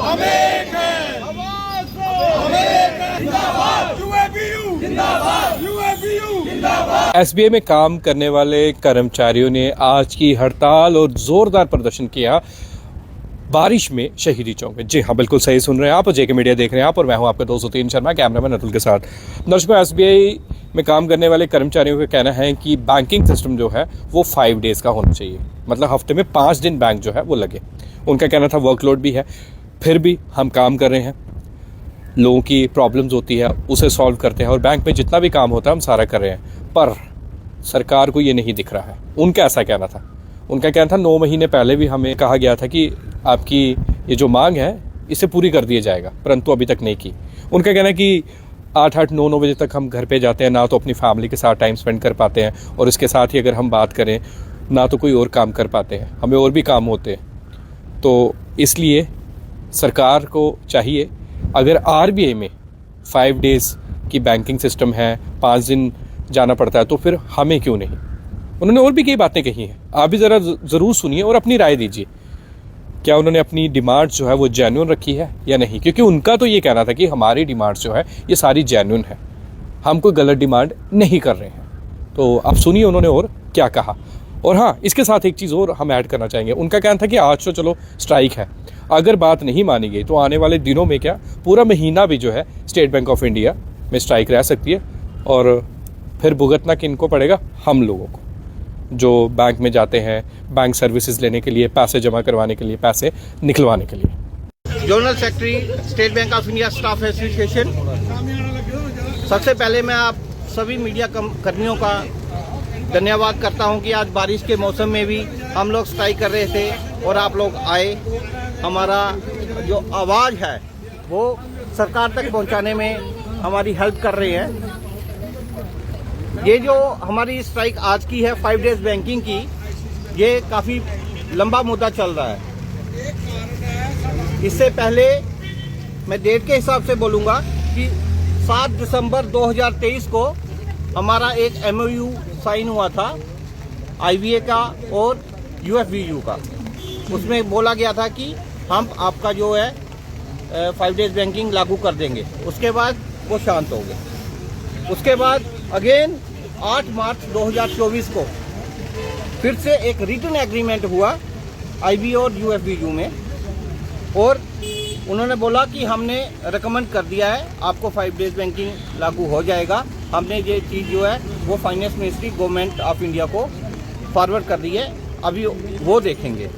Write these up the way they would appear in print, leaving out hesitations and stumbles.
हम एक हैं, आवाज दो, हम एक हैं, जिंदाबाद यूएपीयू, जिंदाबाद यूएपीयू, जिंदाबाद। एसबीआई में काम करने वाले कर्मचारियों ने आज की हड़ताल और जोरदार प्रदर्शन किया बारिश में शहीदी चौक में। जी हाँ, बिल्कुल सही सुन रहे हैं आप, जेके मीडिया देख रहे हैं आप, और मैं हूं आपका दोस्त उतीन शर्मा, कैमरामैन अतुल के साथ। दर्शकों, एसबीआई में काम करने वाले कर्मचारियों का कहना है कि बैंकिंग सिस्टम जो है वो 5 डेज़ का होना चाहिए, मतलब हफ्ते में 5 दिन बैंक जो है वो लगे। उनका कहना था वर्कलोड भी है, फिर भी हम काम कर रहे हैं, लोगों की प्रॉब्लम्स होती है उसे सॉल्व करते हैं, और बैंक में जितना भी काम होता है हम सारा कर रहे हैं, पर सरकार को ये नहीं दिख रहा है। उनका ऐसा कहना था। उनका कहना था 9 महीने पहले भी हमें कहा गया था कि आपकी ये जो मांग है इसे पूरी कर दिया जाएगा, परंतु अभी तक नहीं की। उनका कहना है कि 8-8, 9-9 बजे तक हम घर पे जाते हैं, ना तो अपनी फैमिली के साथ टाइम स्पेंड कर पाते हैं, और इसके साथ ही अगर हम बात करें ना तो कोई और काम कर पाते हैं, हमें और भी काम होते हैं। तो इसलिए सरकार को चाहिए, अगर आरबीआई में 5 डेज़ की बैंकिंग सिस्टम है, 5 दिन जाना पड़ता है, तो फिर हमें क्यों नहीं। उन्होंने और भी कई बातें कही हैं, आप भी ज़रा ज़रूर सुनिए और अपनी राय दीजिए। क्या उन्होंने अपनी डिमांड जो है वो जेन्युइन रखी है या नहीं, क्योंकि उनका तो ये कहना था कि हमारी डिमांड जो है ये सारी जेन्युइन है, हम कोई गलत डिमांड नहीं कर रहे हैं। तो आप सुनिए उन्होंने और क्या कहा। और हाँ, इसके साथ एक चीज़ और हम ऐड करना चाहेंगे। उनका कहना था कि आज तो चलो स्ट्राइक है, अगर बात नहीं मानी गई तो आने वाले दिनों में क्या पूरा महीना भी जो है स्टेट बैंक ऑफ इंडिया में स्ट्राइक रह सकती है, और फिर भुगतना किनको पड़ेगा, हम लोगों को, जो बैंक में जाते हैं बैंक सर्विसेज लेने के लिए, पैसे जमा करवाने के लिए, पैसे निकलवाने के लिए। General secretary state bank of India staff association. सबसे पहले मैं आप सभी मीडिया कर्मियों का धन्यवाद करता हूं कि आज बारिश के मौसम में भी हम लोग स्ट्राइक कर रहे थे और आप लोग आए, हमारा जो आवाज़ है वो सरकार तक पहुंचाने में हमारी हेल्प कर रहे हैं। ये जो हमारी स्ट्राइक आज की है 5 डेज बैंकिंग की, ये काफ़ी लंबा मुद्दा चल रहा है। इससे पहले मैं डेट के हिसाब से बोलूँगा कि 7 दिसंबर 2023 को हमारा एक MOU साइन हुआ था IBA का और UFBU का। उसमें बोला गया था कि हम आपका जो है 5 डेज बैंकिंग लागू कर देंगे। उसके बाद वो शांत हो गए। उसके बाद अगेन 8 मार्च 2024 को फिर से एक रिटन एग्रीमेंट हुआ IBA और UFBU में, और उन्होंने बोला कि हमने रिकमेंड कर दिया है आपको 5 डेज बैंकिंग लागू हो जाएगा। हमने ये चीज़ जो है वो finance ministry government of India को फॉरवर्ड कर दी है, अभी वो देखेंगे।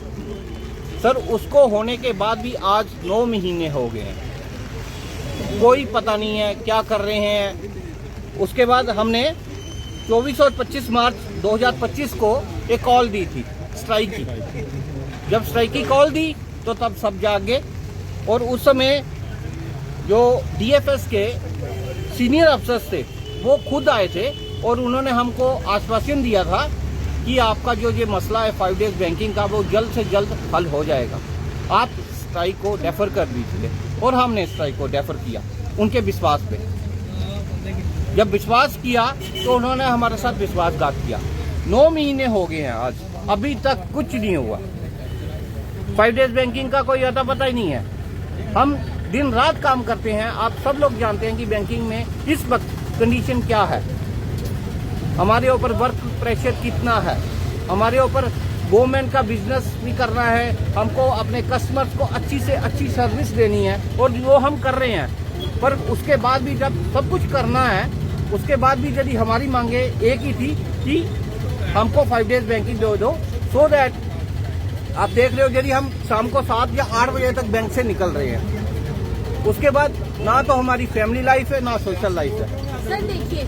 सर, उसको होने के बाद भी आज 9 महीने हो गए हैं, कोई पता नहीं है क्या कर रहे हैं। उसके बाद हमने 24 और 25 मार्च 2025 को एक कॉल दी थी स्ट्राइक की। जब स्ट्राइक की कॉल दी तो तब सब जाग गए, और उस समय जो DFS के सीनियर अफसर्स थे वो खुद आए थे, और उन्होंने हमको आश्वासन दिया था कि आपका जो ये मसला है 5 डेज बैंकिंग का वो जल्द से जल्द हल हो जाएगा, आप स्ट्राइक को डेफर कर दीजिए। और हमने स्ट्राइक को डेफर किया उनके विश्वास पे। जब विश्वास किया तो उन्होंने हमारे साथ विश्वासघात किया। 9 महीने हो गए हैं आज, अभी तक कुछ नहीं हुआ। 5 डेज बैंकिंग का कोई अता पता ही नहीं है। हम दिन रात काम करते हैं, आप सब लोग जानते हैं कि बैंकिंग में इस वक्त कंडीशन क्या है, हमारे ऊपर वर्क प्रेशर कितना है, हमारे ऊपर गवर्नमेंट का बिजनेस भी करना है, हमको अपने कस्टमर्स को अच्छी से अच्छी सर्विस देनी है, और वो हम कर रहे हैं। पर उसके बाद भी जब सब कुछ करना है, उसके बाद भी यदि हमारी मांगे एक ही थी कि हमको 5 डेज बैंकिंग दो, सो दैट आप देख रहे हो यदि हम शाम को 7 या 8 बजे तक बैंक से निकल रहे हैं, उसके बाद ना तो हमारी फैमिली लाइफ है ना सोशल लाइफ है। सर देखिए,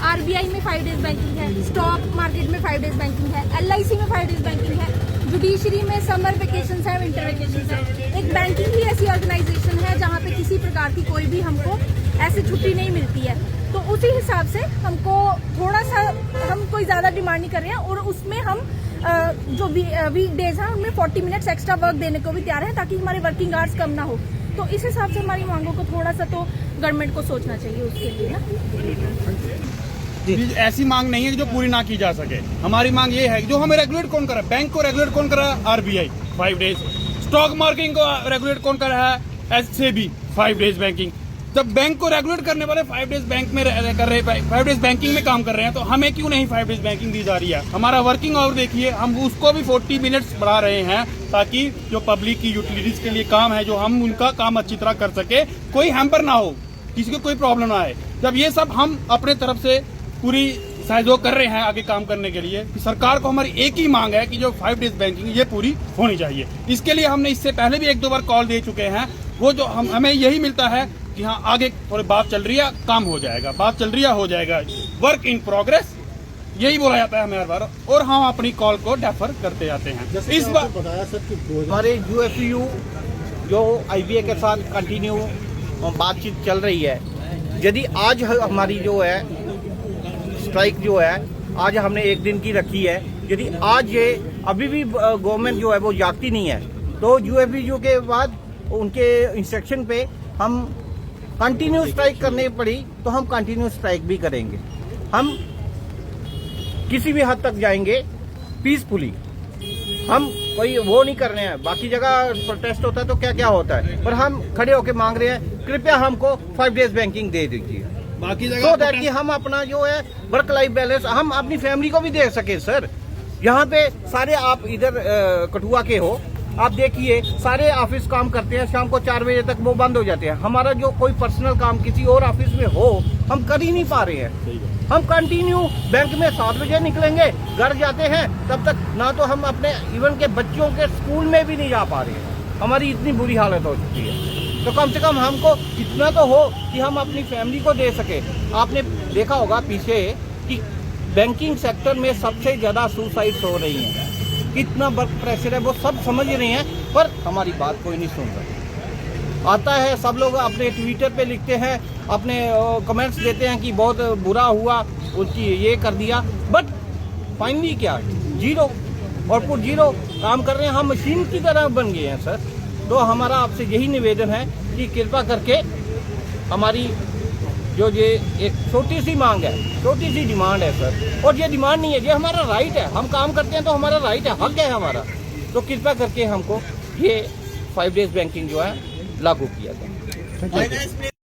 RBI में 5 डेज बैंकिंग है, स्टॉक मार्केट में 5 डेज बैंकिंग है, LIC में 5 डेज बैंकिंग है, जुडिशरी में समर वेकेशन है, विंटर वेकेशन है। एक बैंकिंग ही ऐसी ऑर्गेनाइजेशन है जहाँ पे किसी प्रकार की कोई भी हमको ऐसी छुट्टी नहीं मिलती है। तो उसी हिसाब से हमको थोड़ा सा, हम कोई ज़्यादा डिमांड नहीं कर रहे हैं, और उसमें हम जो वीक डेज हैं उनमें 40 मिनट्स एक्स्ट्रा वर्क देने को भी तैयार हैं, ताकि हमारे वर्किंग आवर्स कम ना हो। तो इस हिसाब से हमारी मांगों को थोड़ा सा तो गवर्नमेंट को सोचना चाहिए उसके लिए ना। ऐसी मांग नहीं है कि जो पूरी ना की जा सके। हमारी मांग ये है कि जो हमें रेगुलेट कौन करा, बैंक को रेगुलेट कौन करा, RBI। 5 डेज स्टॉक मार्केट को रेगुलेट कौन कर रहा है? SEBI 5 days banking. जब बैंक को रेगुलेट करने वाले 5 डेज बैंक में कर रहे, 5 डेज बैंकिंग में काम कर रहे हैं, तो हमें क्यों नहीं 5 डेज बैंकिंग दी जा रही है? हमारा वर्किंग आवर देखिए, हम उसको भी 40 मिनट्स बढ़ा रहे हैं ताकि जो पब्लिक की यूटिलिटीज के लिए काम है, जो हम उनका काम अच्छी तरह कर सके, कोई हैम्पर ना हो, किसी को कोई प्रॉब्लम ना आए। जब ये सब हम अपने तरफ से पूरी सहयोग कर रहे हैं आगे काम करने के लिए, कि सरकार को हमारी एक ही मांग है कि जो 5 डेज बैंकिंग ये पूरी होनी चाहिए। इसके लिए हमने इससे पहले भी 1-2 बार कॉल दे चुके हैं। वो जो हमें यही मिलता है कि हाँ आगे थोड़ी बात चल रही है, काम हो जाएगा, बात चल रही है, हो जाएगा, वर्क इन प्रोग्रेस, यही बोला जाता है हमें हर बार, और हम अपनी कॉल को डेफर करते जाते हैं। इस बार बताया सर कि हमारे UFU जो IBA के साथ कंटिन्यू बातचीत चल रही है, यदि आज हमारी जो है स्ट्राइक जो है आज हमने 1 दिन की रखी है, यदि आज ये अभी भी गवर्नमेंट जो है वो जागती नहीं है, तो UFU के बाद उनके इंस्ट्रक्शन पे हम कंटिन्यू स्ट्राइक करनी पड़ी तो हम कंटिन्यू स्ट्राइक भी करेंगे। हम किसी भी हद तक जाएंगे पीसफुली, हम कोई वो नहीं कर रहे हैं। बाकी जगह प्रोटेस्ट होता है तो क्या क्या होता है, पर हम खड़े होकर मांग रहे हैं कृपया हमको 5 डेज बैंकिंग दे दीजिए, बाकी सो दैट कि हम अपना जो है वर्क लाइफ बैलेंस हम अपनी फैमिली को भी दे सके। सर यहाँ पे सारे आप इधर कठुआ के हो, आप देखिए सारे ऑफिस काम करते हैं, शाम को 4 बजे तक वो बंद हो जाते हैं। हमारा जो कोई पर्सनल काम किसी और ऑफिस में हो हम कर ही नहीं पा रहे हैं। हम कंटिन्यू बैंक में 7 बजे निकलेंगे, घर जाते हैं, तब तक ना तो हम अपने इवन के बच्चों के स्कूल में भी नहीं जा पा रहे हैं। हमारी इतनी बुरी हालत हो चुकी है, तो कम से कम हमको इतना तो हो कि हम अपनी फैमिली को दे सके। आपने देखा होगा पीछे कि बैंकिंग सेक्टर में सबसे ज़्यादा सुसाइड्स हो रही हैं, कितना वर्क प्रेशर है वो सब समझ रहे हैं, पर हमारी बात कोई नहीं सुन रहा। आता है सब लोग अपने ट्विटर पे लिखते हैं, अपने कमेंट्स देते हैं कि बहुत बुरा हुआ, उसकी ये कर दिया, बट फाइनली क्या, जीरो और कुछ जीरो काम कर रहे हैं। हम मशीन की तरह बन गए हैं सर। तो हमारा आपसे यही निवेदन है कि कृपा करके हमारी जो ये एक छोटी सी मांग है, छोटी सी डिमांड है सर, और ये डिमांड नहीं है, ये हमारा राइट है, हम काम करते हैं तो हमारा राइट है, हक है हमारा, तो कृपा करके हमको ये 5 डेज बैंकिंग जो है लागू किया जाए।